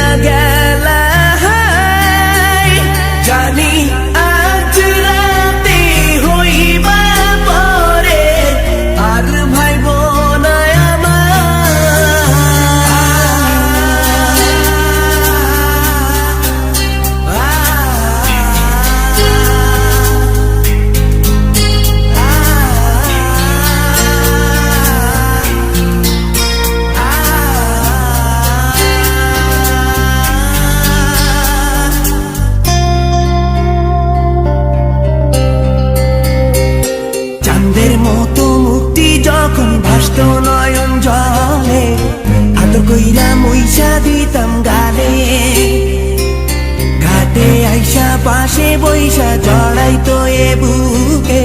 না গেলা জানি আজ রাতে হইবা পরে আর ভাইব না চাঁদের মতো মুক্তি যখন ভাসত নয়ন জলে আদর কইরা মইসা দিতাম গালে ঘাটে আইসা পাশে বইসা জড়াইতো এ বুকে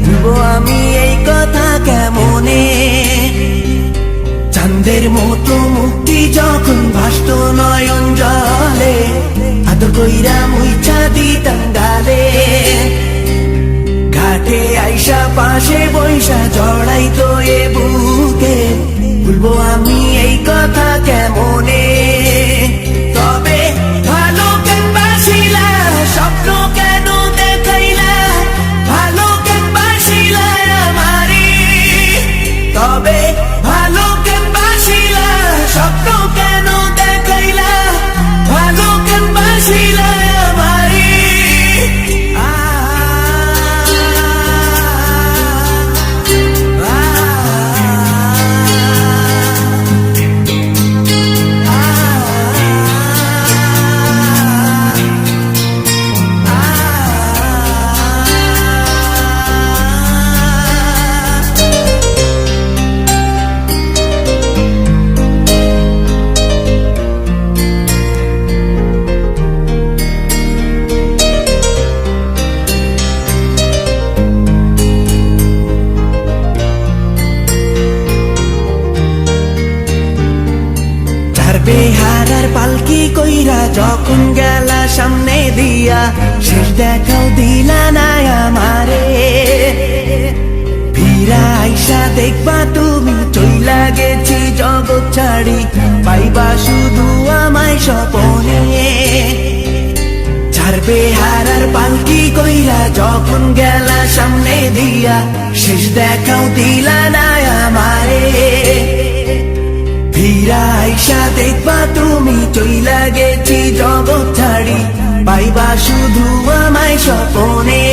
বলবো আমি এই কথা কেমনে চাঁদের মতো মুক্তি যখন ভাসত নয়ন জলে আদর কইরা মইসা দিতাম গালে ঘাটে আইসা পাশে বইসা জড়াইতো এ বুকে বলবো আমি এই কথা কেমনে তবে ভালো কেন বাসিলা স্বপ্ন কেন দেখাইলা ভালো কেন বাসিলা আমারে তবে ভালো কেন বাসিলা স্বপ্ন কেন দেখাইলা ভালো কেন বাসিলা আমারে বেহারার পালকি কইরা যখন গেলা সামনে দিয়া শেষ দেখাও দিলা না আমারে ফিরা আইসা দেখবা তুমি চইলা গেছি জগৎ ছাড়ি পাইবা শুধু আমায় স্বপনে যার বেহারার পালকি কইরা যখন গেলা সামনে দিয়া শেষ দেখাও দিলা না আমারে ফিরা আইসা দেখবা তুমি চইলা গেছি জগৎ ছাড়ি পাইবা শুধু আমায় স্বপনে